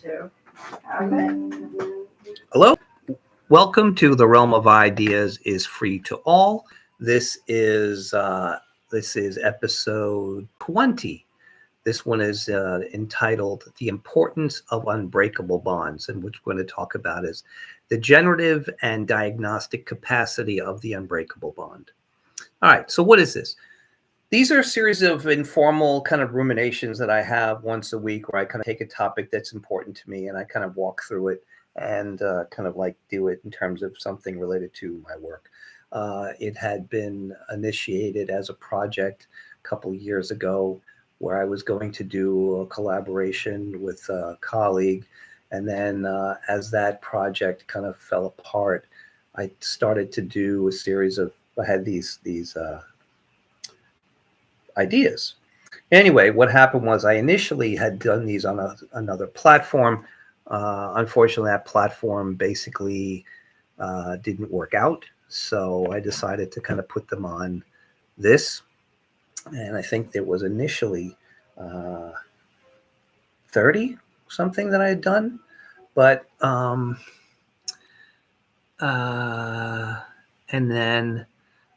too. Okay. Hello, welcome to the realm of ideas is free to all. This is episode 20. This one is entitled "The Importance of Unbreakable Bonds," and what we're going to talk about is the generative and diagnostic capacity of the unbreakable bond. All right, so what is this? These are a series of informal kind of ruminations that I have once a week where I kind of take a topic that's important to me and I kind of walk through it and kind of like do it in terms of something related to my work. It had been initiated as a project a couple years ago where I was going to do a collaboration with a colleague. And then as that project kind of fell apart, I started to do a series of, I had these ideas. Anyway, what happened was I initially had done these on another platform. Unfortunately, that platform basically didn't work out. So I decided to kind of put them on this. And I think there was initially uh, 30 something that I had done. But, and then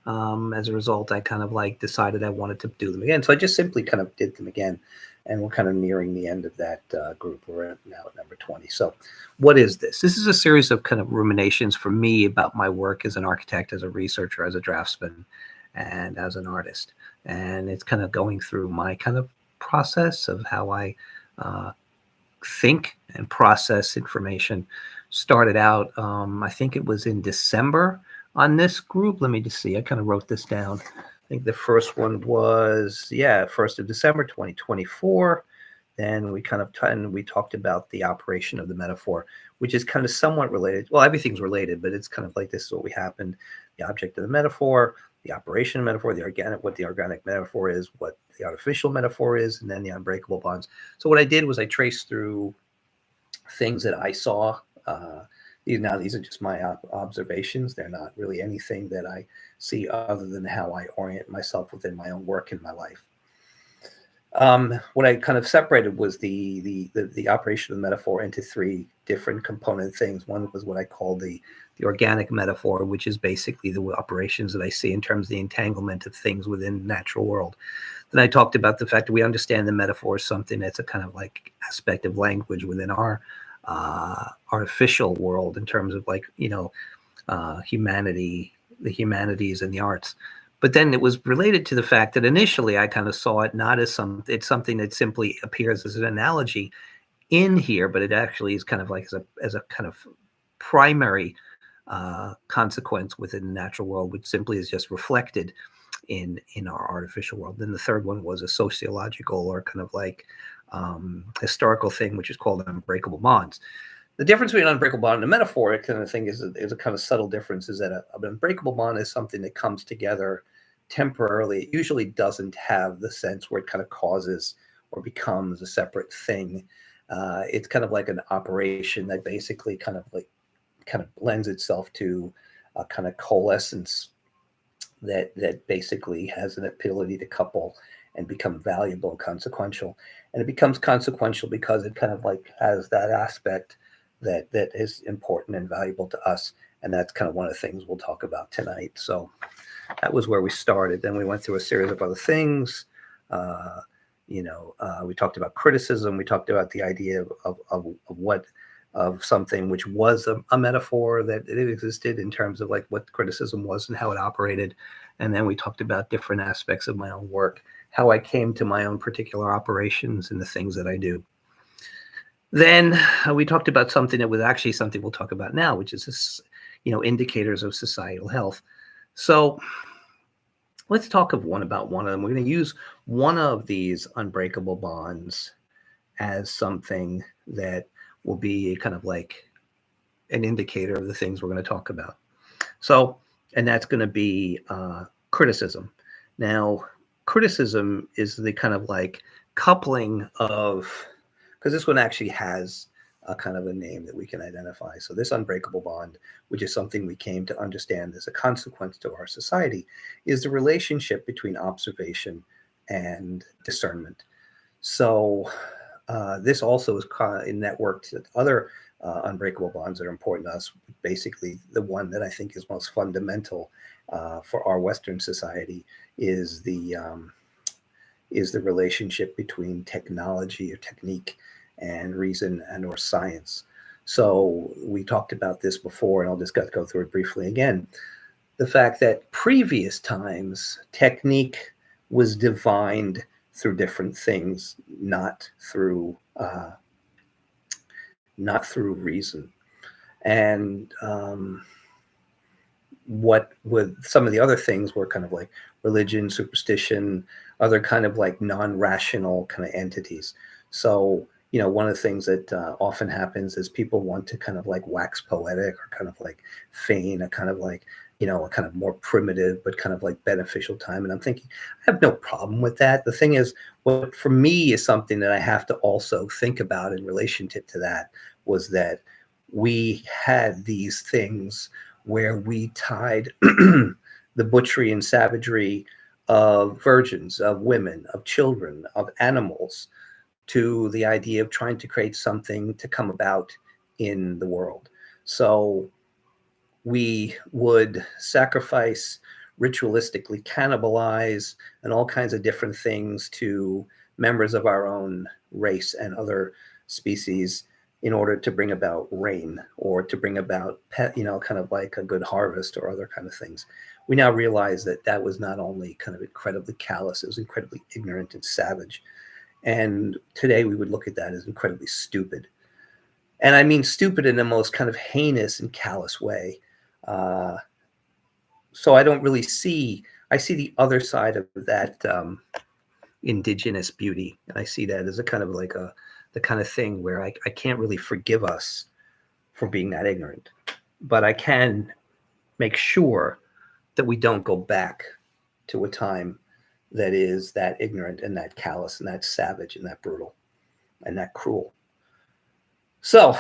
as a result, I kind of like decided I wanted to do them again. So I just simply kind of did them again. And we're kind of nearing the end of that group. We're now at number 20. So what is this? This is a series of kind of ruminations for me about my work as an architect, as a researcher, as a draftsman, and as an artist. And it's kind of going through my kind of process of how I think and process information. Started out, I think it was in December on this group. Let me just see. I kind of wrote this down. I think the first one was, 1st of December, 2024. Then we kind of we talked about the operation of the metaphor, which is kind of somewhat related. Well, everything's related, but it's kind of like this is what we happened. The object of the metaphor, the operation of metaphor, what the organic metaphor is, what the artificial metaphor is, and then the unbreakable bonds. So what I did was I traced through things that I saw. These are just my observations. They're not really anything that I see other than how I orient myself within my own work in my life. What I kind of separated was the operation of the metaphor into three different component things. One was what I call the organic metaphor, which is basically the operations that I see in terms of the entanglement of things within the natural world. Then I talked about the fact that we understand the metaphor as something that's a kind of like aspect of language within our artificial world in terms of like, humanity, the humanities and the arts. But then it was related to the fact that initially I kind of saw it not as it's something that simply appears as an analogy in here, but it actually is kind of like as a kind of primary consequence within the natural world, which simply is just reflected in our artificial world. Then the third one was a sociological or kind of like historical thing, which is called unbreakable bonds. The difference between an unbreakable bond and a metaphoric kind of thing is a kind of subtle difference. Is that an unbreakable bond is something that comes together temporarily. It usually doesn't have the sense where it kind of causes or becomes a separate thing. It's kind of like an operation that basically kind of lends itself to a kind of coalescence that basically has an ability to couple and become valuable and consequential. And it becomes consequential because it kind of like has that aspect that is important and valuable to us. And that's kind of one of the things we'll talk about tonight. So that was where we started. Then we went through a series of other things. We talked about criticism. We talked about the idea of something which was a metaphor, that it existed in terms of like what criticism was and how it operated. And then we talked about different aspects of my own work, how I came to my own particular operations and the things that I do. Then we talked about something that was actually something we'll talk about now, which is this, indicators of societal health. So let's talk of one of them. We're going to use one of these unbreakable bonds as something that will be kind of like an indicator of the things we're going to talk about. So, and that's going to be criticism. Now, criticism is the kind of like coupling of, because this one actually has a kind of a name that we can identify. So this unbreakable bond, which is something we came to understand as a consequence to our society, is the relationship between observation and discernment. So this also is networked to other unbreakable bonds that are important to us. Basically, the one that I think is most fundamental for our Western society is the relationship between technology or technique and reason and or science. So we talked about this before, and I'll just go through it briefly again. The fact that previous times technique was divined through different things, not through reason. And what with some of the other things were kind of like religion, superstition, other kind of like non-rational kind of entities. So, one of the things that often happens is people want to kind of like wax poetic or kind of like feign a kind of like, a kind of more primitive but kind of like beneficial time. And I'm thinking, I have no problem with that. The thing is, what for me is something that I have to also think about in relationship to that was that we had these things where we tied the butchery and savagery of virgins, of women, of children, of animals to the idea of trying to create something to come about in the world. So we would sacrifice, ritualistically cannibalize, and all kinds of different things to members of our own race and other species in order to bring about rain or to bring about, kind of like a good harvest or other kind of things. We now realize that that was not only kind of incredibly callous, it was incredibly ignorant and savage. And today we would look at that as incredibly stupid. And I mean stupid in the most kind of heinous and callous way. Uh, so I don't really I see the other side of that indigenous beauty. And I see that as a kind of like the kind of thing where I can't really forgive us for being that ignorant, but I can make sure that we don't go back to a time that is that ignorant and that callous and that savage and that brutal and that cruel. So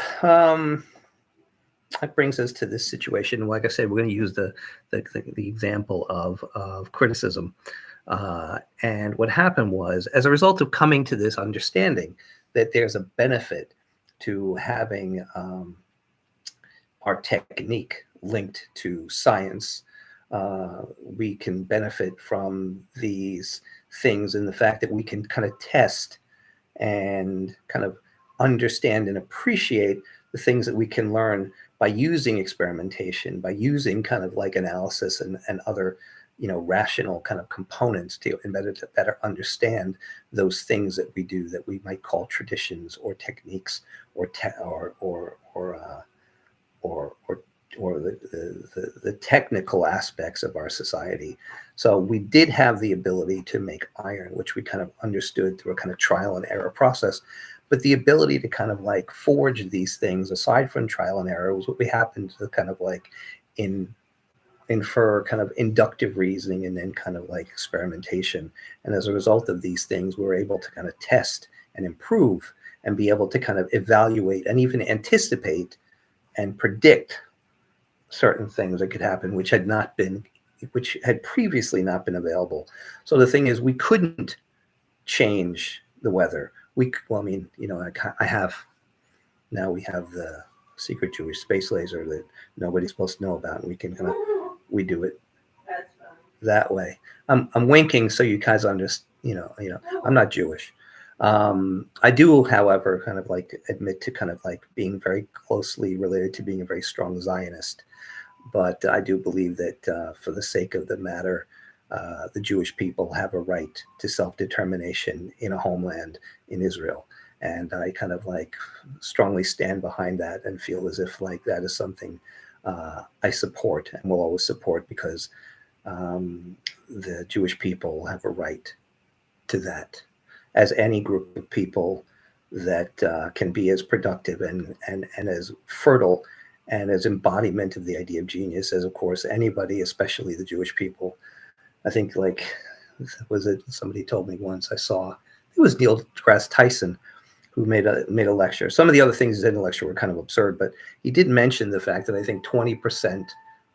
that brings us to this situation. Like I said, we're going to use the example of criticism. And what happened was, as a result of coming to this understanding that there's a benefit to having our technique linked to science, we can benefit from these things and the fact that we can kind of test and kind of understand and appreciate the things that we can learn by using experimentation, by using kind of like analysis and other, rational kind of components to better understand those things that we do that we might call traditions or techniques or the technical aspects of our society. So we did have the ability to make iron, which we kind of understood through a kind of trial and error process. But the ability to kind of like forge these things, aside from trial and error, was what we happened to kind of like infer kind of inductive reasoning and then kind of like experimentation. And as a result of these things, we were able to kind of test and improve and be able to kind of evaluate and even anticipate and predict certain things that could happen, which had previously not been available. So the thing is, we couldn't change the weather. We have the secret Jewish space laser that nobody's supposed to know about, and we do it that way. I'm winking so you guys understand. I'm not Jewish. I do, however, kind of like admit to kind of like being very closely related to being a very strong Zionist. But I do believe that for the sake of the matter, the Jewish people have a right to self-determination in a homeland in Israel. And I kind of like strongly stand behind that and feel as if like that is something I support and will always support, because the Jewish people have a right to that, as any group of people that can be as productive and as fertile and as embodiment of the idea of genius as, of course, anybody, especially the Jewish people. I think, like, was it somebody told me once, I saw, it was Neil deGrasse Tyson who made a lecture. Some of the other things he said in the lecture were kind of absurd, but he did mention the fact that I think 20%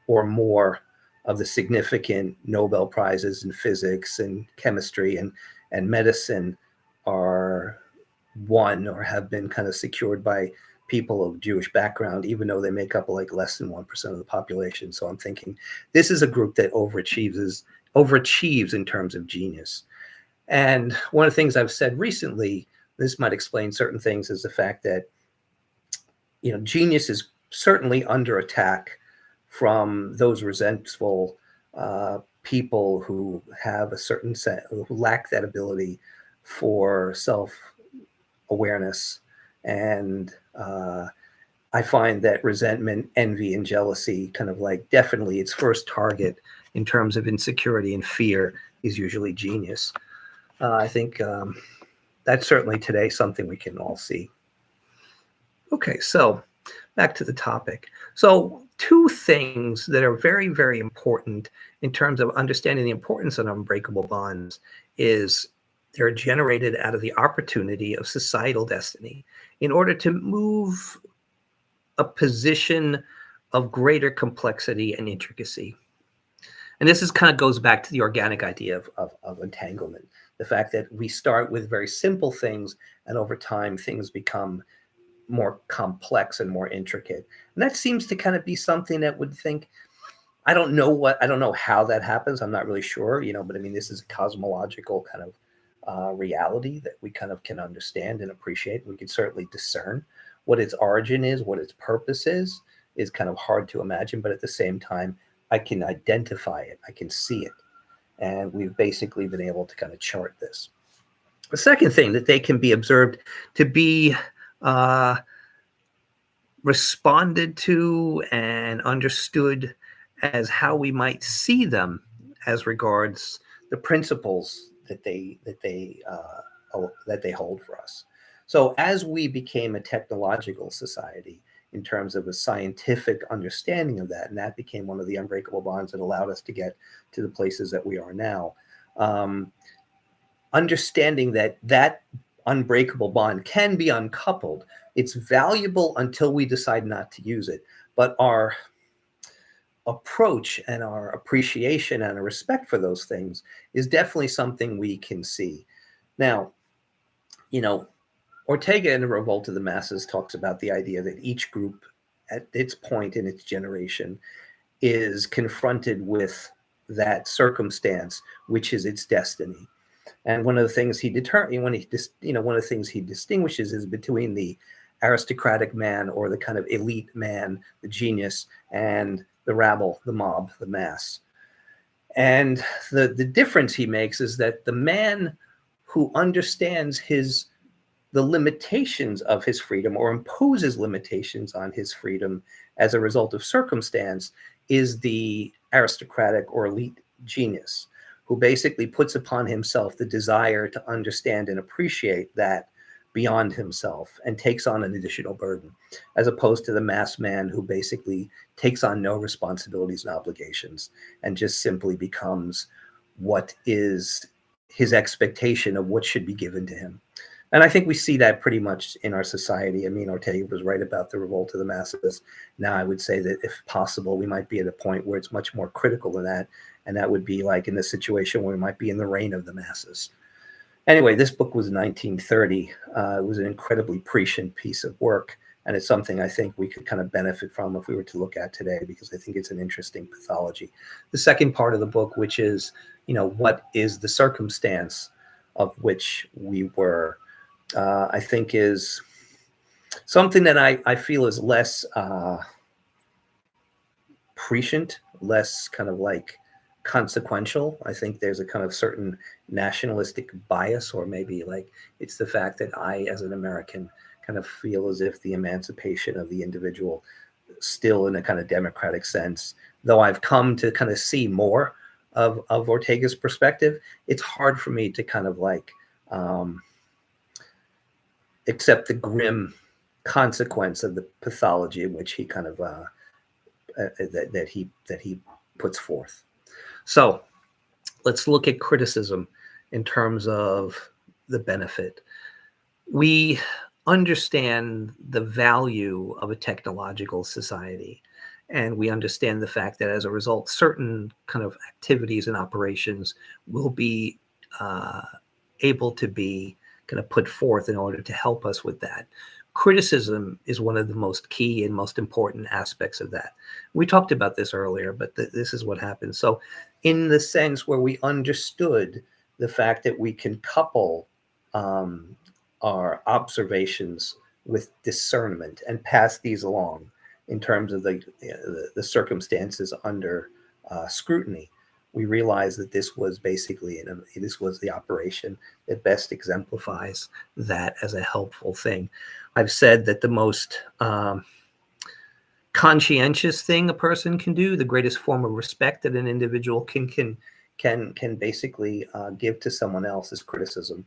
or more of the significant Nobel Prizes in physics and chemistry and medicine are won or have been kind of secured by people of Jewish background, even though they make up like less than 1% of the population. So I'm thinking this is a group that overachieves in terms of genius. And one of the things I've said recently, this might explain certain things, is the fact that genius is certainly under attack from those resentful people who have a certain set, who lack that ability for self-awareness. And I find that resentment, envy, and jealousy kind of like definitely its first target in terms of insecurity and fear is usually genius. I think that's certainly today something we can all see. Okay, so back to the topic. So two things that are very, very important in terms of understanding the importance of unbreakable bonds is they're generated out of the opportunity of societal destiny in order to move a position of greater complexity and intricacy. And this is kind of goes back to the organic idea of entanglement, the fact that we start with very simple things and over time things become more complex and more intricate. And that seems to kind of be something that would think, I don't know how that happens. I'm not really sure, but I mean, this is a cosmological kind of reality that we kind of can understand and appreciate. We can certainly discern what its origin is, what its purpose is kind of hard to imagine. But at the same time, I can identify it. I can see it. And we've basically been able to kind of chart this. The second thing that they can be observed to be responded to and understood as how we might see them as regards the principles that they hold for us. So as we became a technological society in terms of a scientific understanding of that, and that became one of the unbreakable bonds that allowed us to get to the places that we are now, understanding that unbreakable bond can be uncoupled. It's valuable until we decide not to use it. But our approach and our appreciation and our respect for those things is definitely something we can see. Now, Ortega in The Revolt of the Masses talks about the idea that each group at its point in its generation is confronted with that circumstance, which is its destiny. And one of the things he distinguishes is between the aristocratic man or the kind of elite man, the genius, and the rabble, the mob, the mass. And the difference he makes is that the man who understands the limitations of his freedom or imposes limitations on his freedom as a result of circumstance is the aristocratic or elite genius, who basically puts upon himself the desire to understand and appreciate that beyond himself and takes on an additional burden, as opposed to the mass man who basically takes on no responsibilities and obligations and just simply becomes what is his expectation of what should be given to him. And I think we see that pretty much in our society. I mean, Ortega was right about the revolt of the masses. Now, I would say that if possible, we might be at a point where it's much more critical than that. And that would be like in the situation where we might be in the reign of the masses. Anyway, this book was 1930. It was an incredibly prescient piece of work. And it's something I think we could kind of benefit from if we were to look at today, because I think it's an interesting pathology. The second part of the book, which is, what is the circumstance of which we were, I think is something that I feel is less prescient, less kind of like consequential. I think there's a kind of certain nationalistic bias, or maybe like it's the fact that I, as an American, kind of feel as if the emancipation of the individual still in a kind of democratic sense, though I've come to kind of see more of Ortega's perspective, it's hard for me to kind of like accept the grim consequence of the pathology in which he kind of that he puts forth. So let's look at criticism in terms of the benefit. We understand the value of a technological society, and we understand the fact that as a result, certain kind of activities and operations will be able to be kind of put forth in order to help us with that. Criticism is one of the most key and most important aspects of that. We talked about this earlier, but this is what happens. So, in the sense where we understood the fact that we can couple um, our observations with discernment and pass these along in terms of the circumstances under scrutiny, we realized that this was basically this was the operation that best exemplifies that as a helpful thing. I've said that the most conscientious thing a person can do, the greatest form of respect that an individual can basically give to someone else is criticism.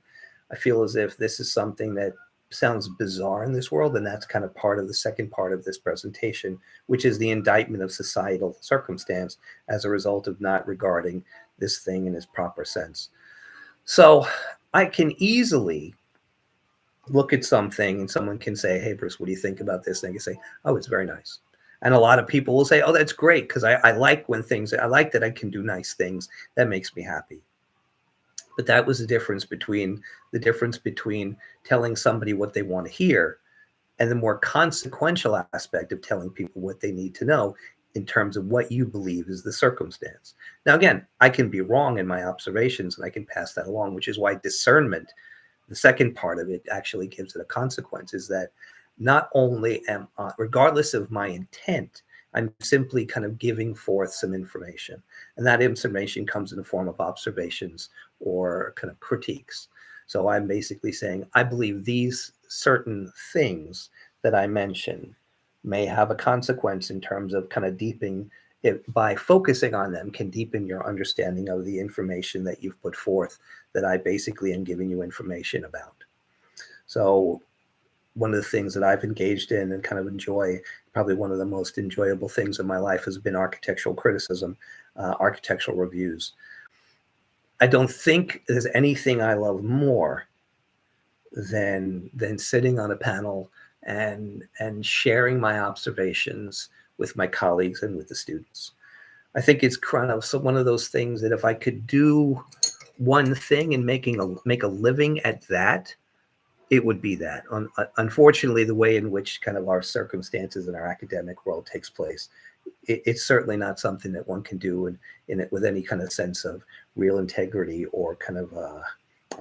I feel as if this is something that sounds bizarre in this world, and that's kind of part of the second part of this presentation, which is the indictment of societal circumstance as a result of not regarding this thing in its proper sense. So I can easily look at something and someone can say, "Hey, Bruce, what do you think about this?" And I can say, "Oh, it's very nice." And a lot of people will say, "Oh, that's great," because I like when things, I like that I can do nice things. That makes me happy. But that was the difference between telling somebody what they want to hear and the more consequential aspect of telling people what they need to know in terms of what you believe is the circumstance. Now, again, I can be wrong in my observations and I can pass that along, which is why discernment, the second part of it, actually gives it a consequence, is that not only regardless of my intent, I'm simply kind of giving forth some information. And that information comes in the form of observations or kind of critiques. So I'm basically saying, I believe these certain things that I mentioned may have a consequence in terms of kind of deepening it. By focusing on them can deepen your understanding of the information that you've put forth, that I basically am giving you information about. So one of the things that I've engaged in and kind of enjoy, probably one of the most enjoyable things in my life, has been architectural criticism, architectural reviews. I don't think there's anything I love more than sitting on a panel and sharing my observations with my colleagues and with the students. I think it's kind of one of those things that if I could do one thing and make a living at that, it would be that. Unfortunately, the way in which kind of our circumstances in our academic world takes place, it's certainly not something that one can do in it with any kind of sense of real integrity or kind of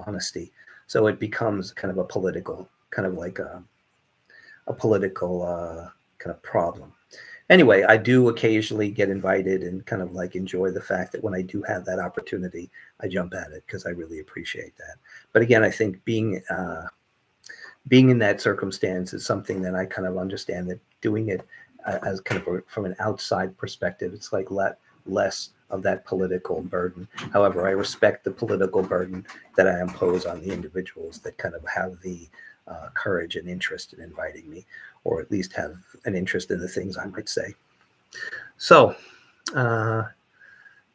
honesty. So it becomes kind of a political, kind of like a political kind of problem. Anyway, I do occasionally get invited and kind of like enjoy the fact that when I do have that opportunity, I jump at it because I really appreciate that. But again, I think being in that circumstance is something that I kind of understand, that doing it as kind of from an outside perspective, it's like less of that political burden. However, I respect the political burden that I impose on the individuals that kind of have the courage and interest in inviting me, or at least have an interest in the things I might say. So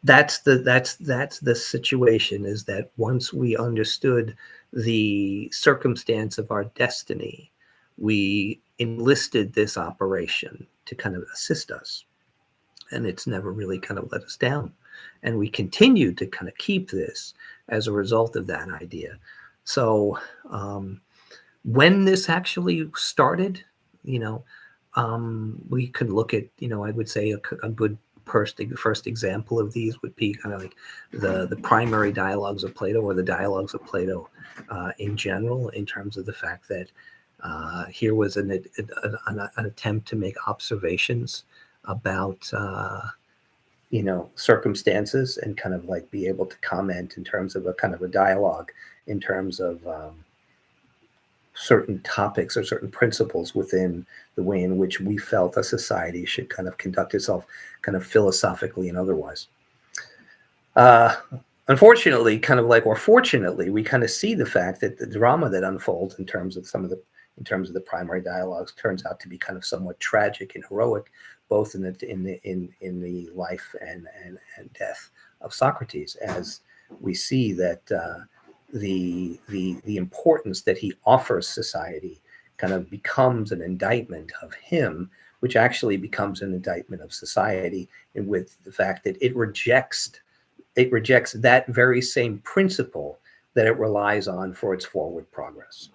that's the situation, is that once we understood the circumstance of our destiny, we enlisted this operation to kind of assist us, and it's never really kind of let us down, and we continue to kind of keep this as a result of that idea. So when this actually started, you know, we could look at, I would say a good first example of these would be kind of like the primary dialogues of Plato, or the dialogues of Plato in general, in terms of the fact that here was an attempt to make observations about circumstances, and kind of like be able to comment in terms of a kind of a dialogue in terms of certain topics or certain principles within the way in which we felt a society should kind of conduct itself, kind of philosophically and otherwise. Uh, Unfortunately, kind of like, or fortunately, we kind of see the fact that the drama that unfolds in terms of the primary dialogues turns out to be kind of somewhat tragic and heroic, both in the life and death of Socrates, as we see that the importance that he offers society kind of becomes an indictment of him, which actually becomes an indictment of society, and with the fact that it rejects that very same principle that it relies on for its forward progress.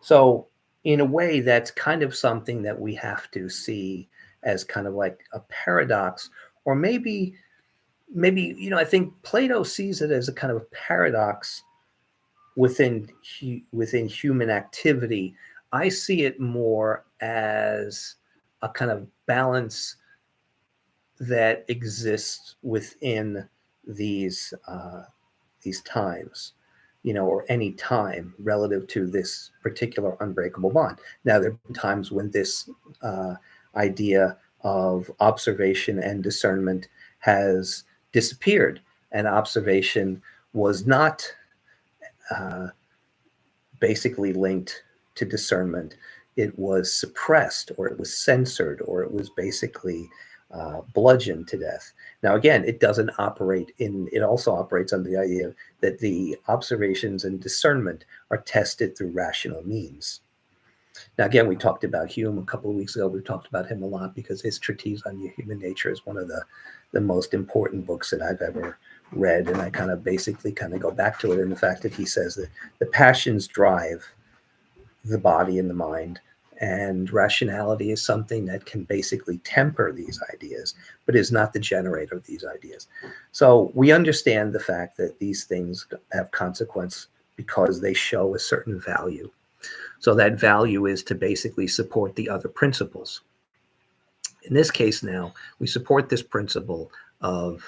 So, in a way, that's kind of something that we have to see as kind of like a paradox, or maybe I think Plato sees it as a kind of a paradox within human activity. I see it more as a kind of balance that exists within these these times, or any time relative to this particular unbreakable bond. Now, there have been times when this idea of observation and discernment has disappeared, and observation was not uh, basically linked to discernment. It was suppressed, or it was censored, or it was basically bludgeoned to death. Now, again, it doesn't operate it also operates under the idea that the observations and discernment are tested through rational means. Now, again, we talked about Hume a couple of weeks ago. We've talked about him a lot because his treatise on human nature is one of the most important books that I've ever read. And I kind of basically go back to it in the fact that he says that the passions drive the body and the mind, and rationality is something that can basically temper these ideas, but is not the generator of these ideas. So we understand the fact that these things have consequence because they show a certain value. So that value is to basically support the other principles. In this case now, we support this principle of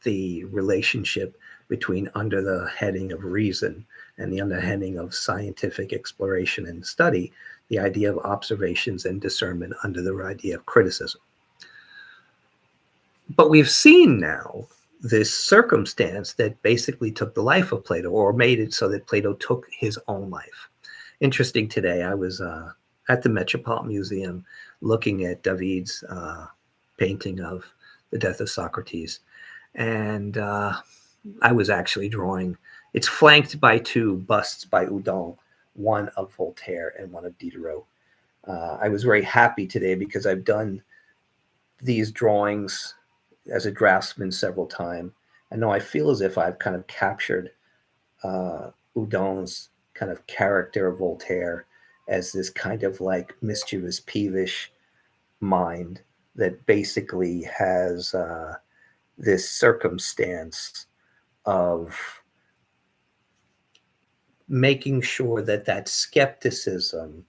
the relationship between, under the heading of reason and the underheading of scientific exploration and study, the idea of observations and discernment under the idea of criticism. But we've seen now this circumstance that basically took the life of Plato, or made it so that Plato took his own life. Interesting, today I was at the Metropolitan Museum looking at David's painting of the death of Socrates. And I was actually drawing. It's flanked by two busts by Houdon, one of Voltaire and one of Diderot. I was very happy today because I've done these drawings as a draftsman several times. And now I feel as if I've kind of captured Houdon's kind of character of Voltaire as this kind of like mischievous, peevish mind that basically has this circumstance of making sure that that skepticism,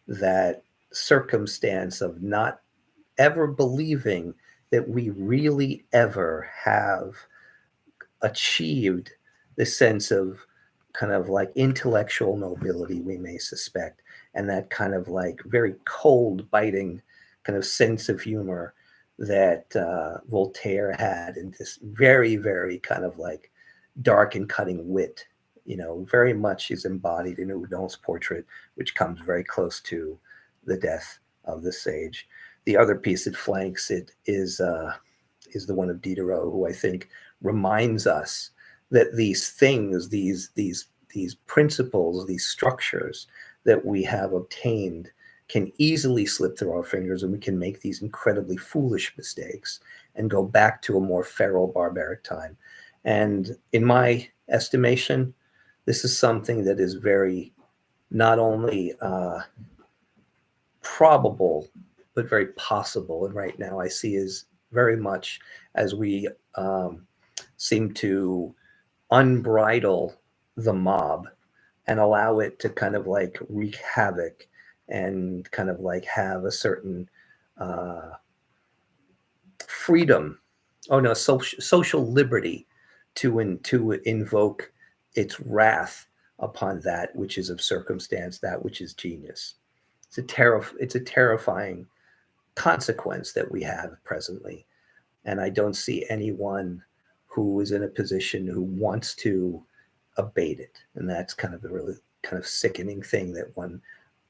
that circumstance of not ever believing that we really ever have achieved the sense of kind of like intellectual nobility we may suspect, and that kind of like very cold, biting kind of sense of humor that Voltaire had, and this very, very kind of like dark and cutting wit, very much is embodied in Houdon's portrait, which comes very close to the death of the sage. The other piece that flanks it is the one of Diderot, who I think reminds us that these things, these principles, these structures that we have obtained can easily slip through our fingers, and we can make these incredibly foolish mistakes and go back to a more feral, barbaric time. And in my estimation, this is something that is very, not only probable, but very possible. And right now I see is very much as we seem to unbridle the mob and allow it to kind of like wreak havoc and kind of like have a certain freedom, social liberty to invoke its wrath upon that which is of circumstance, that which is genius. It's a terrifying consequence that we have presently, and I don't see anyone who is in a position who wants to abate it, and that's kind of a really kind of sickening thing that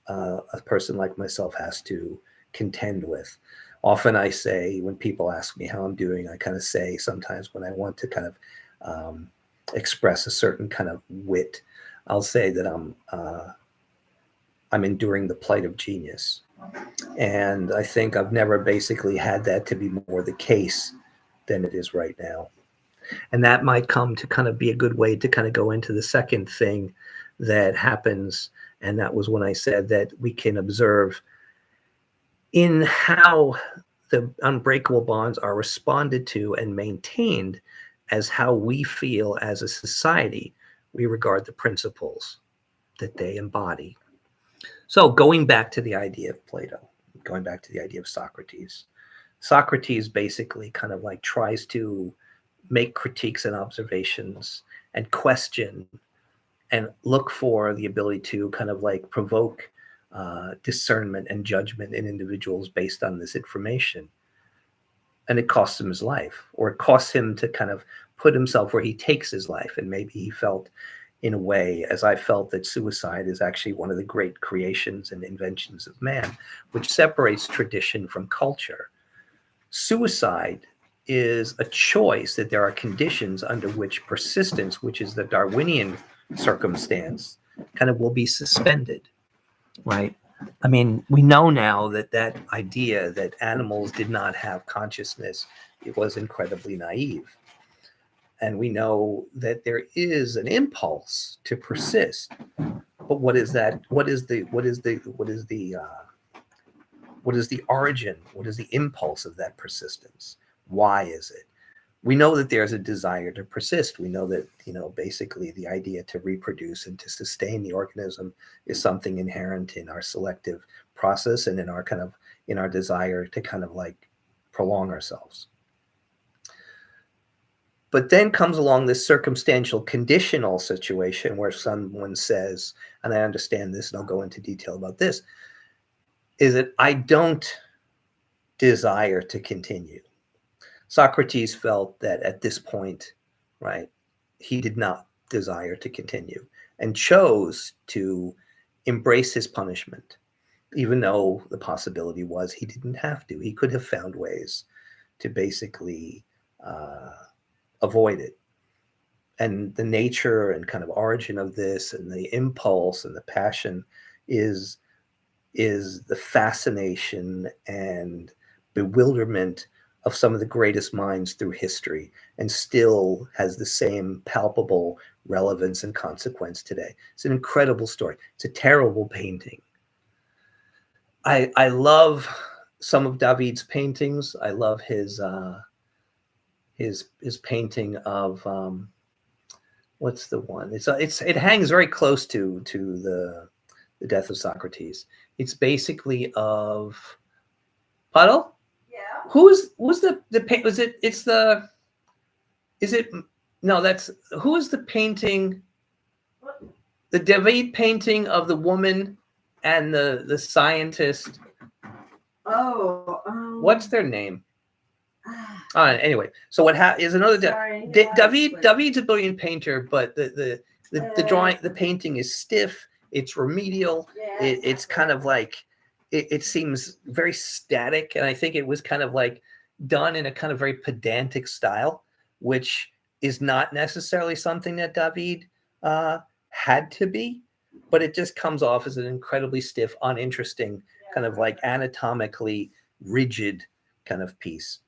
a person like myself has to contend with. Often I say, when people ask me how I'm doing, I kind of say sometimes when I want to kind of express a certain kind of wit, I'll say that I'm enduring the plight of genius. And I think I've never basically had that to be more the case than it is right now. And that might come to kind of be a good way to kind of go into the second thing that happens. And that was when I said that we can observe in how the unbreakable bonds are responded to and maintained as how we feel as a society we regard the principles that they embody. So going back to the idea of Plato, going back to the idea of Socrates, Socrates basically kind of like tries to make critiques and observations and question and look for the ability to kind of like provoke discernment and judgment in individuals based on this information. And it costs him his life, or it costs him to kind of put himself where he takes his life. And maybe he felt, in a way, as I felt, that suicide is actually one of the great creations and inventions of man, which separates tradition from culture. Suicide is a choice, that there are conditions under which persistence, which is the Darwinian circumstance, kind of will be suspended, right? I mean, we know now that that idea that animals did not have consciousness, it was incredibly naive. And we know that there is an impulse to persist. But what is that? What is the origin? What is the impulse of that persistence? Why is it? We know that there's a desire to persist. We know that, basically the idea to reproduce and to sustain the organism is something inherent in our selective process and in our desire to kind of like prolong ourselves. But then comes along this circumstantial conditional situation where someone says, and I understand this and I'll go into detail about this, is that I don't desire to continue. Socrates felt that at this point, right, he did not desire to continue and chose to embrace his punishment, even though the possibility was he didn't have to. He could have found ways to basically avoid it. And the nature and kind of origin of this and the impulse and the passion is the fascination and bewilderment of some of the greatest minds through history, and still has the same palpable relevance and consequence today. It's an incredible story. It's a terrible painting. I love some of David's paintings. I love his painting of what's the one? It hangs very close to the death of Socrates. It's basically of Puddle. Who's the paint? Was it? It's the. Is it? No, that's who is the painting? The David painting of the woman and the scientist. Oh. What's their name? Anyway, so what is another David's a brilliant painter, but the drawing, the painting is stiff. It's remedial. It's kind of like it seems very static, and I think it was kind of like done in a kind of very pedantic style, which is not necessarily something that David had to be, but it just comes off as an incredibly stiff, uninteresting, kind of like anatomically rigid kind of piece.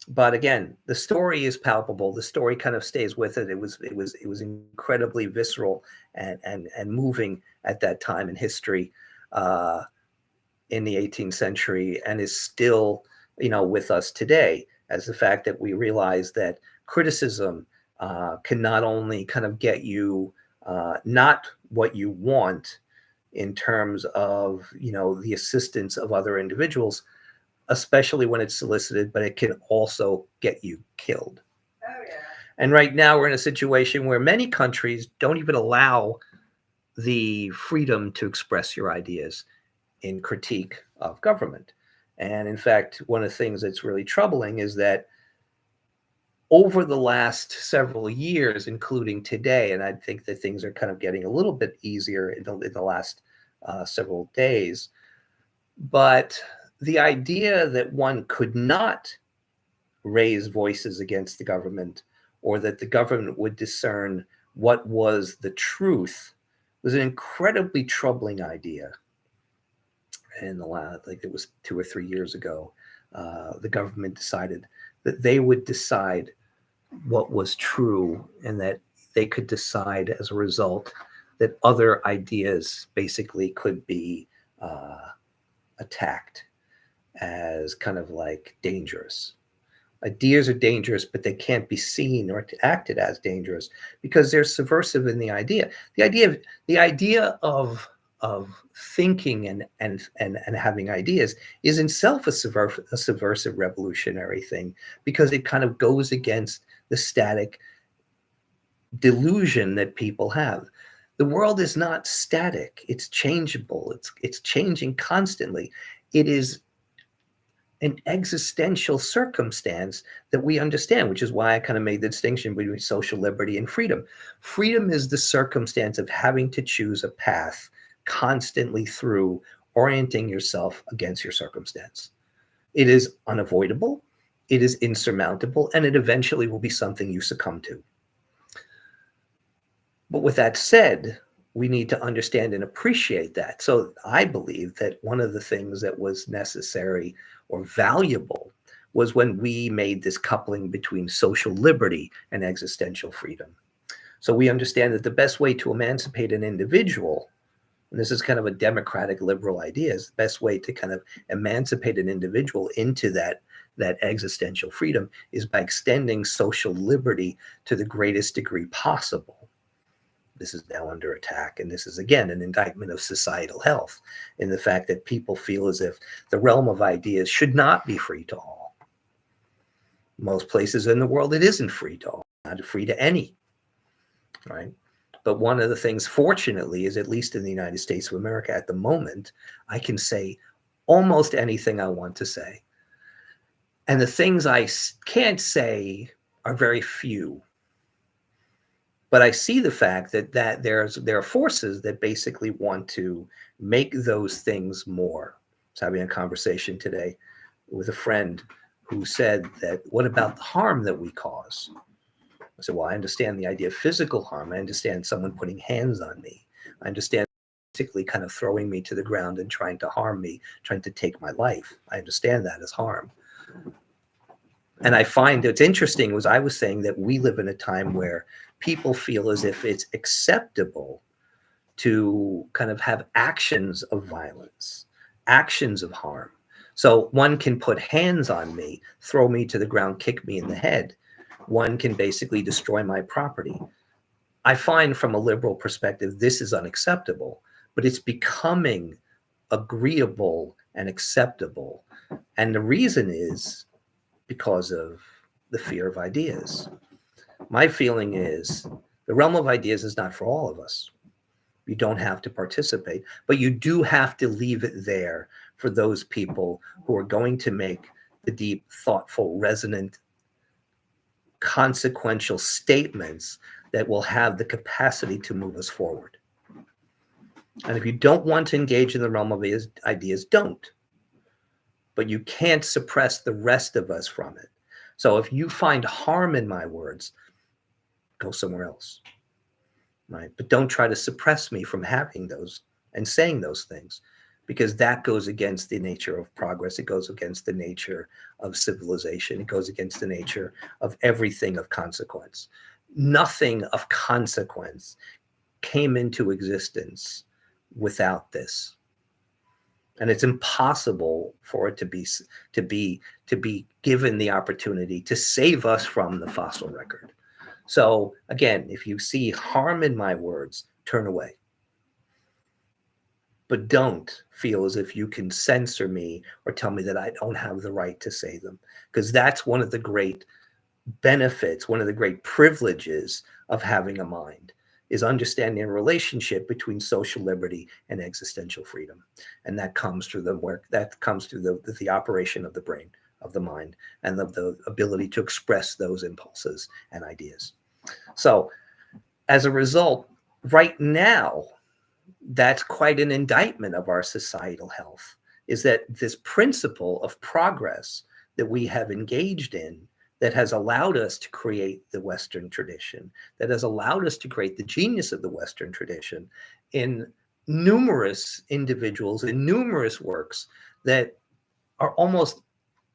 But again, the story is palpable. The story kind of stays with it. It was incredibly visceral and moving at that time in history in the 18th century, and is still, with us today, as the fact that we realize that criticism can not only kind of get you not what you want in terms of, the assistance of other individuals, especially when it's solicited, but it can also get you killed. Oh, yeah. And right now we're in a situation where many countries don't even allow the freedom to express your ideas in critique of government. And in fact, one of the things that's really troubling is that over the last several years, including today, and I think that things are kind of getting a little bit easier in the last several days, but the idea that one could not raise voices against the government, or that the government would discern what was the truth, was an incredibly troubling idea. And like it was 2 or 3 years ago, the government decided that they would decide what was true, and that they could decide as a result that other ideas basically could be uh, attacked as kind of like dangerous. Ideas are dangerous, but they can't be seen or acted as dangerous because they're subversive in the idea. The idea of thinking and having ideas is in itself a subversive revolutionary thing, because it kind of goes against the static delusion that people have. The world is not static; it's changeable. It's changing constantly. It is an existential circumstance that we understand, which is why I kind of made the distinction between social liberty and freedom. Freedom is the circumstance of having to choose a path constantly through orienting yourself against your circumstance. It is unavoidable, it is insurmountable, and it eventually will be something you succumb to. But with that said, we need to understand and appreciate that. So I believe that one of the things that was necessary or valuable was when we made this coupling between social liberty and existential freedom. So we understand that the best way to emancipate an individual, and this is kind of a democratic liberal idea, is the best way to kind of emancipate an individual into that existential freedom is by extending social liberty to the greatest degree possible. This is now under attack. And this is, again, an indictment of societal health in the fact that people feel as if the realm of ideas should not be free to all. Most places in the world, it isn't free to all, not free to any, right? But one of the things, fortunately, is at least in the United States of America at the moment, I can say almost anything I want to say. And the things I can't say are very few. But I see the fact that there are forces that basically want to make those things more. I was having a conversation today with a friend who said that, what about the harm that we cause? I said, well, I understand the idea of physical harm. I understand someone putting hands on me. I understand basically kind of throwing me to the ground and trying to harm me, trying to take my life. I understand that as harm. And I find it's interesting was I was saying that we live in a time where people feel as if it's acceptable to kind of have actions of violence, actions of harm. So one can put hands on me, throw me to the ground, kick me in the head. One can basically destroy my property. I find from a liberal perspective, this is unacceptable, but it's becoming agreeable and acceptable. And the reason is because of the fear of ideas. My feeling is the realm of ideas is not for all of us. You don't have to participate, but you do have to leave it there for those people who are going to make the deep, thoughtful, resonant, consequential statements that will have the capacity to move us forward. And if you don't want to engage in the realm of ideas, don't. But you can't suppress the rest of us from it. So if you find harm in my words, go somewhere else, right? But don't try to suppress me from having those and saying those things, because that goes against the nature of progress. It goes against the nature of civilization. It goes against the nature of everything of consequence. Nothing of consequence came into existence without this. And it's impossible for it to be given the opportunity to save us from the fossil record. So again, if you see harm in my words, turn away. But don't feel as if you can censor me or tell me that I don't have the right to say them, because that's one of the great benefits, one of the great privileges of having a mind, is understanding a relationship between social liberty and existential freedom. And that comes through the work, that comes through the operation of the brain, of the mind, and the ability to express those impulses and ideas. So as a result, right now, that's quite an indictment of our societal health, is that this principle of progress that we have engaged in, that has allowed us to create the Western tradition, that has allowed us to create the genius of the Western tradition in numerous individuals, in numerous works that are almost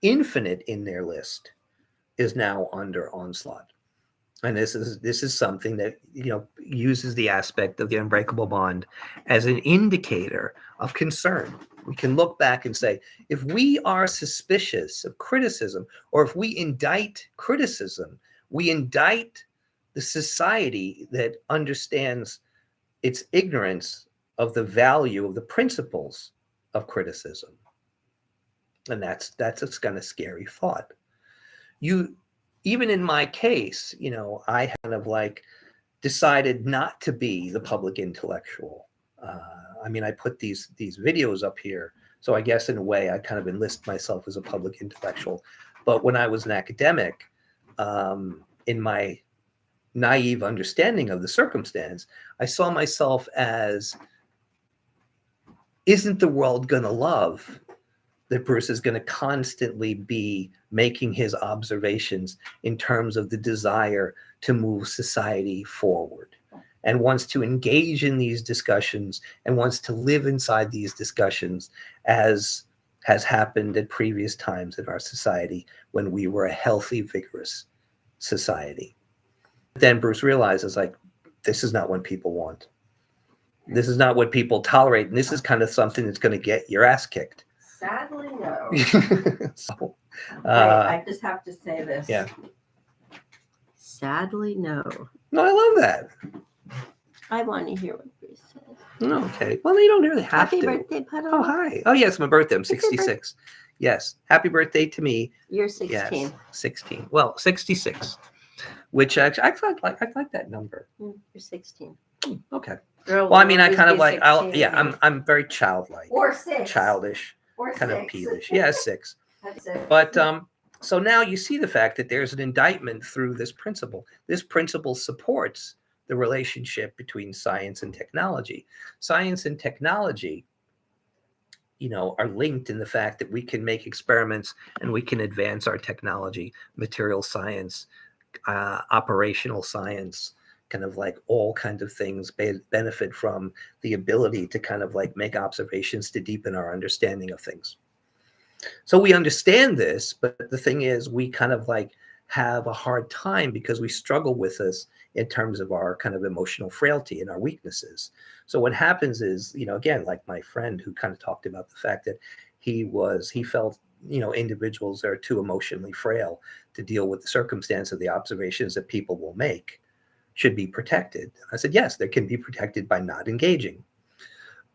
infinite in their list, is now under onslaught. And this is something that, uses the aspect of the unbreakable bond as an indicator of concern. We can look back and say, if we are suspicious of criticism, or if we indict criticism, we indict the society that understands its ignorance of the value of the principles of criticism. And that's a kind of scary thought. Even in my case, I kind of like decided not to be the public intellectual. I mean, I put these videos up here, so I guess in a way I kind of enlist myself as a public intellectual. But when I was an academic, in my naive understanding of the circumstance, I saw myself as, isn't the world going to love that Bruce is going to constantly be making his observations in terms of the desire to move society forward, and wants to engage in these discussions and wants to live inside these discussions, as has happened at previous times in our society when we were a healthy, vigorous society. Then Bruce realizes, like, this is not what people want. This is not what people tolerate. And this is kind of something that's going to get your ass kicked. Sadly, no. So, Wait, I just have to say this. Yeah. Sadly, no. No, I love that. I want to hear what Bruce says. Okay. Well, you don't really have Happy to. birthday, Puddle. Oh, hi. Oh, yes, my birthday. I'm It's your 66. Yes. Happy birthday to me. You're 16. Yes, 16. Well, 66. Which actually, I like that number. You're 16. Okay. Girl Well, I will mean, I always kind of be like, 16. I'm very childlike, Or 6. childish, Or kind 6. of peevish. Yeah, 6. That's it. But so now you see the fact that there's an indictment through this principle. This principle supports the relationship between science and technology. Science and technology, are linked in the fact that we can make experiments and we can advance our technology, material science, operational science, kind of like all kinds of things benefit from the ability to kind of like make observations to deepen our understanding of things. So we understand this, but the thing is, we kind of like have a hard time because we struggle with this in terms of our kind of emotional frailty and our weaknesses. So what happens is, again, like my friend who kind of talked about the fact that he felt, individuals are too emotionally frail to deal with the circumstance of the observations that people will make should be protected. I said, yes, they can be protected by not engaging.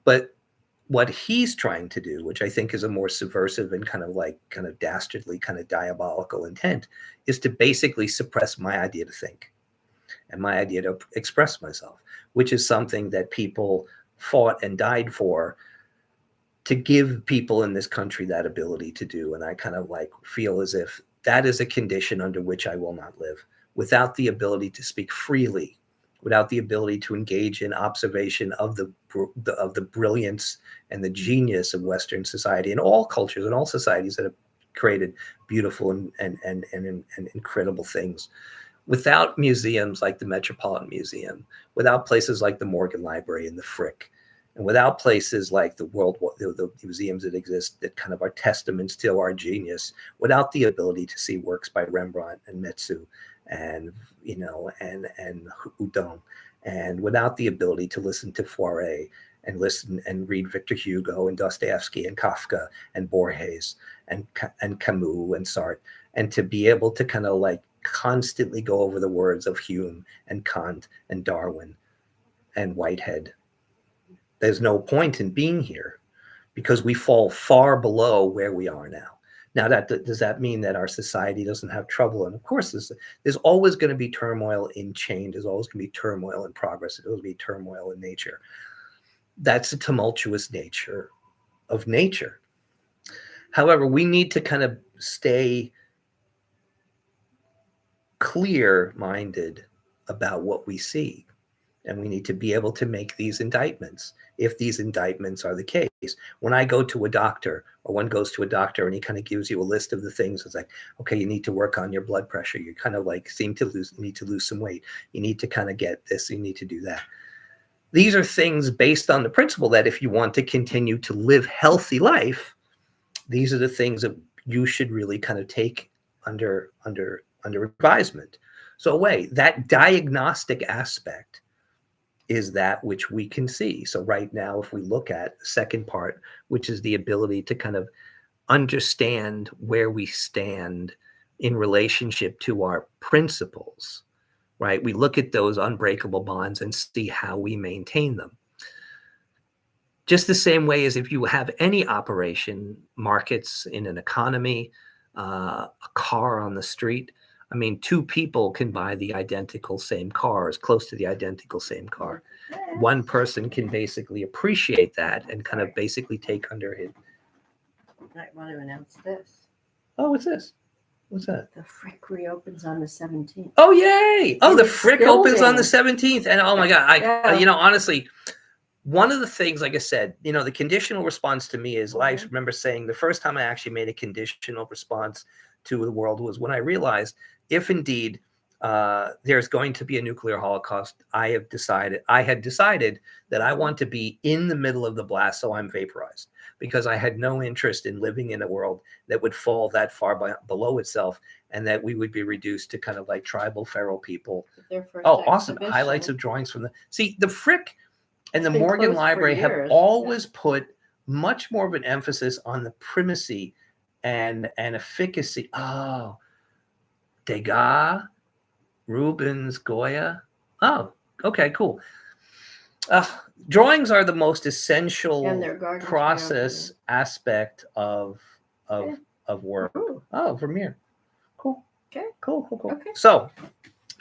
But what he's trying to do, which I think is a more subversive and kind of dastardly, kind of diabolical intent, is to basically suppress my idea to think and my idea to express myself, which is something that people fought and died for, to give people in this country that ability to do. And I kind of like feel as if that is a condition under which I will not live. Without the ability to speak freely, without the ability to engage in observation of the brilliance and the genius of Western society and all cultures and all societies that have created beautiful and incredible things. Without museums like the Metropolitan Museum, without places like the Morgan Library and the Frick, and without places like the museums that exist that kind of are testaments to our genius, without the ability to see works by Rembrandt and Metsu and and Houdon, and without the ability to listen to Fourier and listen and read Victor Hugo and Dostoevsky and Kafka and Borges and Camus and Sartre, and to be able to kind of like constantly go over the words of Hume and Kant and Darwin and Whitehead, there's no point in being here, because we fall far below where we are now. Now, does that mean that our society doesn't have trouble? And of course, there's always going to be turmoil in change. There's always going to be turmoil in progress. There's always going to be turmoil in nature. That's the tumultuous nature of nature. However, we need to kind of stay clear-minded about what we see. And we need to be able to make these indictments, if these indictments are the case. When I go to a doctor, or one goes to a doctor and he kind of gives you a list of the things, it's like, okay, you need to work on your blood pressure. You kind of like need to lose some weight. You need to kind of get this, you need to do that. These are things based on the principle that if you want to continue to live healthy life, these are the things that you should really kind of take under advisement. So away, that diagnostic aspect is that which we can see. So right now, if we look at the second part, which is the ability to kind of understand where we stand in relationship to our principles, right? We look at those unbreakable bonds and see how we maintain them. Just the same way as if you have any operation, markets in an economy, a car on the street. I mean, two people can buy the identical same car, as close to the identical same car. One person can basically appreciate that and kind of basically take under his. I want to announce this. Oh, what's this? What's that? The Frick reopens on the 17th. Oh, yay! Oh, And the it's Frick opens on the building. 17th. And oh my God, Yeah. honestly, one of the things, like I said, the conditional response to me is life. I remember saying the first time I actually made a conditional response to the world was when I realized if indeed there's going to be a nuclear holocaust, I had decided that I want to be in the middle of the blast, so I'm vaporized, because I had no interest in living in a world that would fall that far below itself, and that we would be reduced to kind of like tribal feral people. Oh, awesome. Highlights of drawings from the Frick and the Morgan Library have always put much more of an emphasis on the primacy and efficacy. Oh, Degas, Rubens, Goya. Oh, okay, cool. Drawings are the most essential process aspect of work. Oh, Vermeer. Cool. Okay. Cool. Okay. So,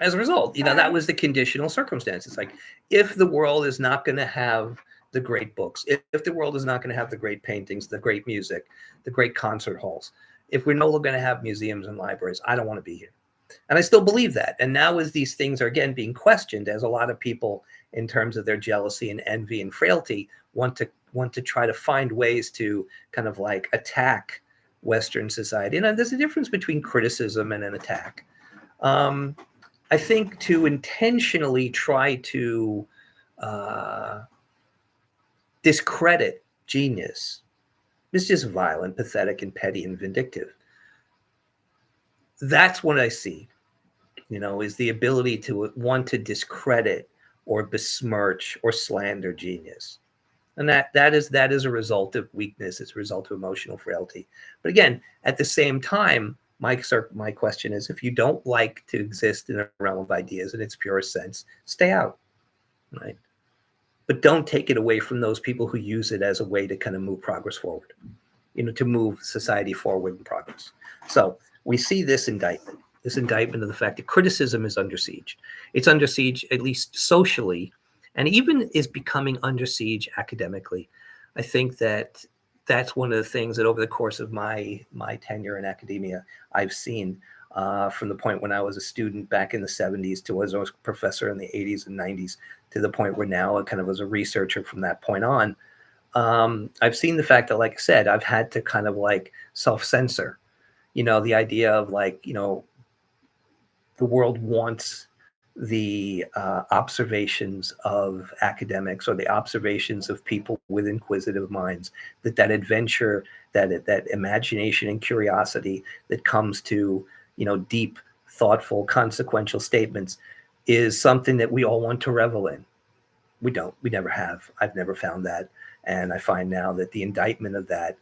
as a result, that was the conditional circumstances. Like, if the world is not going to have the great books, if the world is not going to have the great paintings, the great music, the great concert halls, if we're no longer going to have museums and libraries, I don't want to be here. And I still believe that. And now, as these things are again being questioned, as a lot of people, in terms of their jealousy and envy and frailty, want to try to find ways to kind of like attack Western society. And there's a difference between criticism and an attack. I think to intentionally try to discredit genius is just violent, pathetic, and petty and vindictive. That's what I see, is the ability to want to discredit or besmirch or slander genius. And that is a result of weakness. It's a result of emotional frailty. But again, at the same time, my question is, if you don't like to exist in a realm of ideas in its purest sense, stay out, right? But don't take it away from those people who use it as a way to kind of move progress forward, to move society forward in progress. So we see this indictment of the fact that criticism is under siege. It's under siege, at least socially, and even is becoming under siege academically. I think that that's one of the things that over the course of my tenure in academia, I've seen from the point when I was a student back in the 70s to as I was a professor in the 80s and 90s to the point where now I kind of was a researcher from that point on. I've seen the fact that, like I said, I've had to kind of like self-censor, the idea of like, the world wants the observations of academics or the observations of people with inquisitive minds, that adventure, that imagination and curiosity that comes to, deep, thoughtful, consequential statements is something that we all want to revel in. We don't. We never have. I've never found that. And I find now that the indictment of that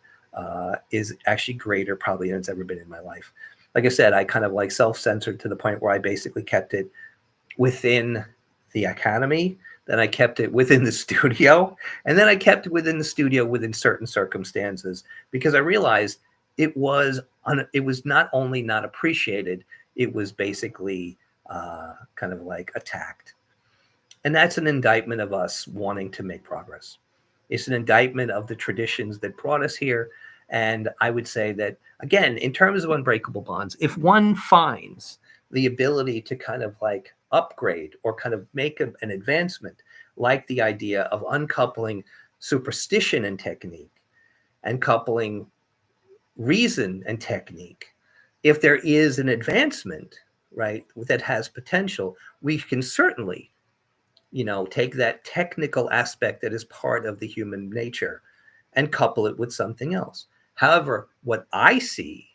is actually greater probably than it's ever been in my life. Like I said, I kind of like self-censored to the point where I basically kept it within the academy, then I kept it within the studio, and then I kept it within the studio within certain circumstances, because I realized it was not only not appreciated, it was basically kind of like attacked. And that's an indictment of us wanting to make progress. It's an indictment of the traditions that brought us here. And I would say that, again, in terms of unbreakable bonds, if one finds the ability to kind of like upgrade or kind of make an advancement, like the idea of uncoupling superstition and technique and coupling reason and technique, if there is an advancement, right, that has potential, we can certainly, take that technical aspect that is part of the human nature and couple it with something else. However, what I see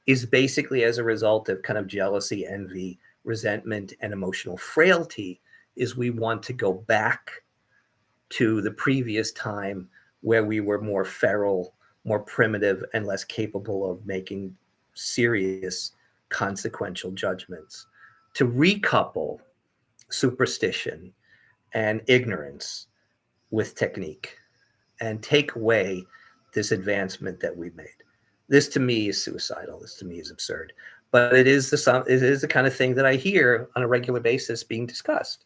is basically as a result of kind of jealousy, envy, resentment, and emotional frailty is we want to go back to the previous time where we were more feral, more primitive, and less capable of making serious consequential judgments. To recouple superstition and ignorance with technique and take away this advancement that we made. This to me is suicidal. This to me is absurd. But it is the kind of thing that I hear on a regular basis being discussed.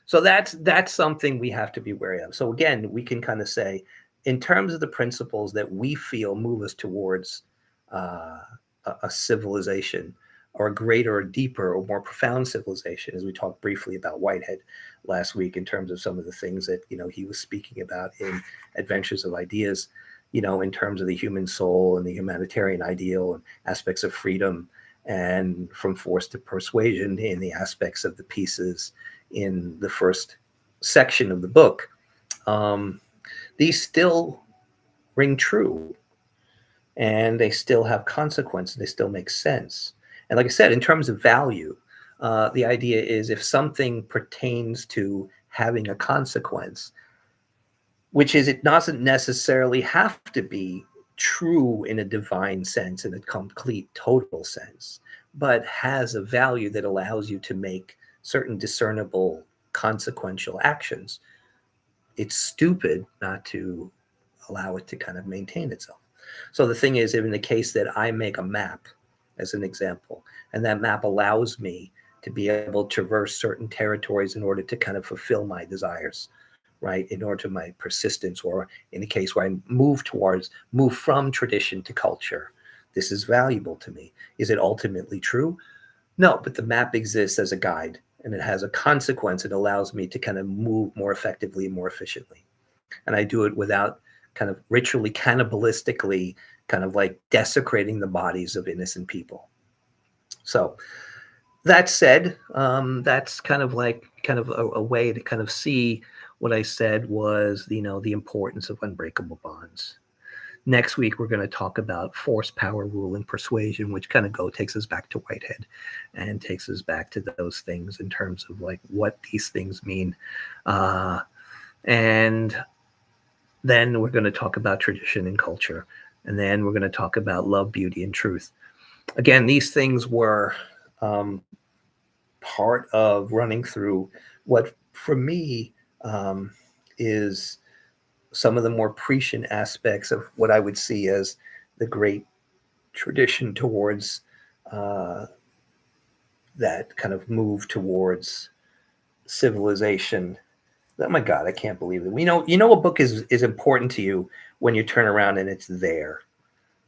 So that's something we have to be wary of. So again, we can kind of say, in terms of the principles that we feel move us towards a civilization, or a greater or deeper or more profound civilization, as we talked briefly about Whitehead last week in terms of some of the things that he was speaking about in Adventures of Ideas, in terms of the human soul and the humanitarian ideal and aspects of freedom, and from force to persuasion in the aspects of the pieces in the first section of the book. These still ring true, and they still have consequence. They still make sense. And like I said, in terms of value, the idea is if something pertains to having a consequence, which is it doesn't necessarily have to be true in a divine sense, in a complete, total sense, but has a value that allows you to make certain discernible, consequential actions, it's stupid not to allow it to kind of maintain itself. So the thing is, in the case that I make a map, as an example, and that map allows me to be able to traverse certain territories in order to kind of fulfill my desires, right? In order to my persistence, or in a case where I move from tradition to culture. This is valuable to me. Is it ultimately true? No, but the map exists as a guide, and it has a consequence. It allows me to kind of move more effectively and more efficiently. And I do it without kind of ritually, cannibalistically, kind of like desecrating the bodies of innocent people. So that said, that's kind of a way to kind of see what I said was, the importance of unbreakable bonds. Next week, we're going to talk about force, power, rule, and persuasion, which kind of takes us back to Whitehead and takes us back to those things in terms of like what these things mean. And then we're going to talk about tradition and culture. And then we're going to talk about love, beauty, and truth. Again, these things were part of running through what, for me, is some of the more prescient aspects of what I would see as the great tradition towards that kind of move towards civilization. Oh my God, I can't believe it. A book is important to you when you turn around and it's there,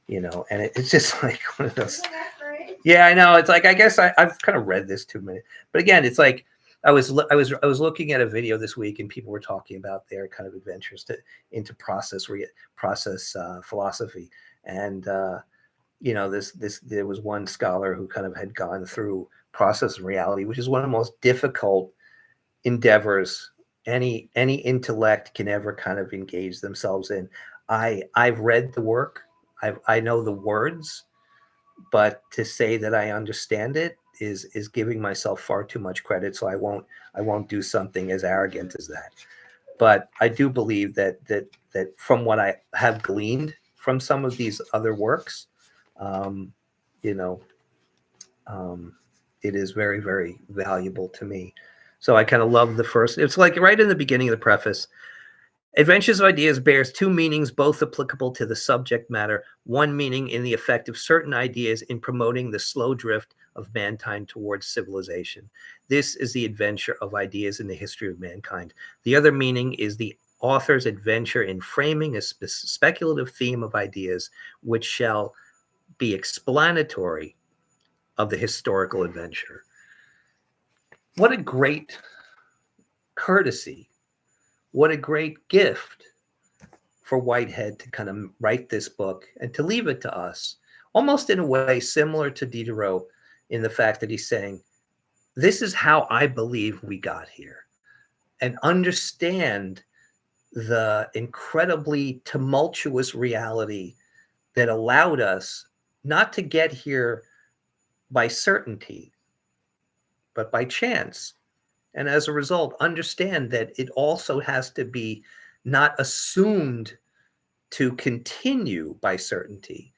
and it's just like one of those. Yeah, I know. It's like, I guess I've kind of read this too many, but again, it's like I was looking at a video this week, and people were talking about their kind of adventures into process philosophy, and there was one scholar who kind of had gone through process and reality, which is one of the most difficult endeavors any intellect can ever kind of engage themselves in. I've read the work, I know the words, but to say that I understand it is giving myself far too much credit. So I won't do something as arrogant as that. But I do believe that from what I have gleaned from some of these other works, it is very, very valuable to me. So I kind of love the first. It's like right in the beginning of the preface. Adventures of Ideas bears two meanings, both applicable to the subject matter. One meaning in the effect of certain ideas in promoting the slow drift of mankind towards civilization. This is the adventure of ideas in the history of mankind. The other meaning is the author's adventure in framing a speculative theme of ideas, which shall be explanatory of the historical adventure. What a great courtesy. What a great gift for Whitehead to kind of write this book and to leave it to us, almost in a way similar to Diderot, in the fact that he's saying, this is how I believe we got here, and understand the incredibly tumultuous reality that allowed us not to get here by certainty, but by chance. And as a result, understand that it also has to be not assumed to continue by certainty,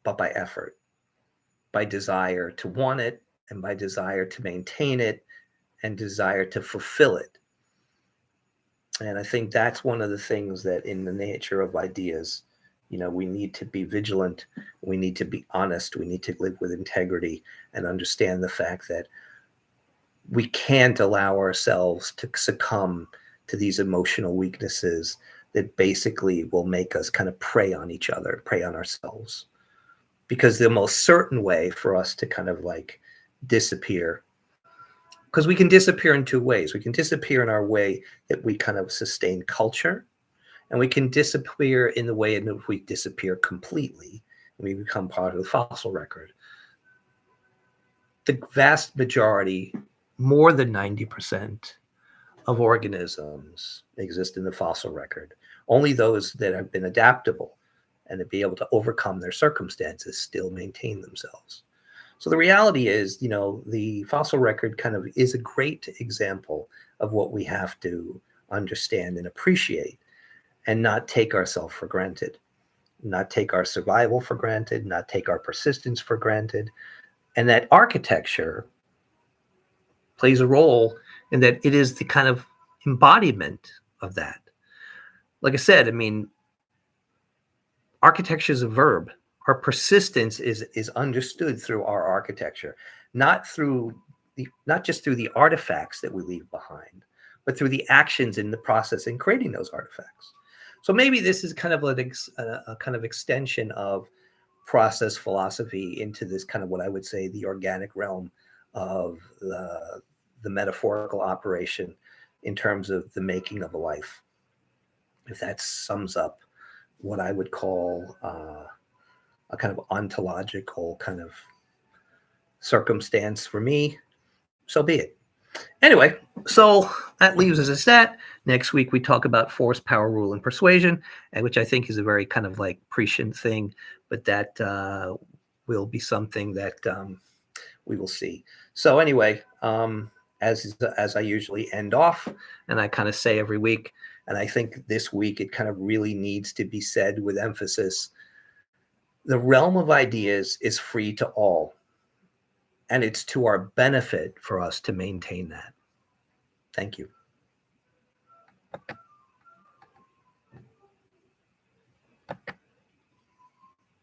but by effort, by desire to want it, and by desire to maintain it, and desire to fulfill it. And I think that's one of the things that in the nature of ideas, we need to be vigilant. We need to be honest. We need to live with integrity and understand the fact that we can't allow ourselves to succumb to these emotional weaknesses that basically will make us kind of prey on each other, prey on ourselves. Because the most certain way for us to kind of like disappear, because we can disappear in two ways. We can disappear in our way that we kind of sustain culture, and we can disappear in the way in which we disappear completely and we become part of the fossil record. The vast majority, more than 90% of organisms exist in the fossil record. Only those that have been adaptable and to be able to overcome their circumstances still maintain themselves. So the reality is, the fossil record kind of is a great example of what we have to understand and appreciate and not take ourselves for granted, not take our survival for granted, not take our persistence for granted. And that architecture plays a role in that it is the kind of embodiment of that. Like I said, architecture is a verb. Our persistence is understood through our architecture, not just through the artifacts that we leave behind, but through the actions in the process in creating those artifacts. So maybe this is kind of a kind of extension of process philosophy into this kind of what I would say the organic realm of the metaphorical operation in terms of the making of a life. If that sums up what I would call a kind of ontological kind of circumstance for me, so be it. Anyway, so that leaves us as that. Next week, we talk about force, power, rule, and persuasion, which I think is a very kind of like prescient thing, but that will be something that we will see. So anyway, as I usually end off, and I kind of say every week, and I think this week it kind of really needs to be said with emphasis, the realm of ideas is free to all. And it's to our benefit for us to maintain that. Thank you.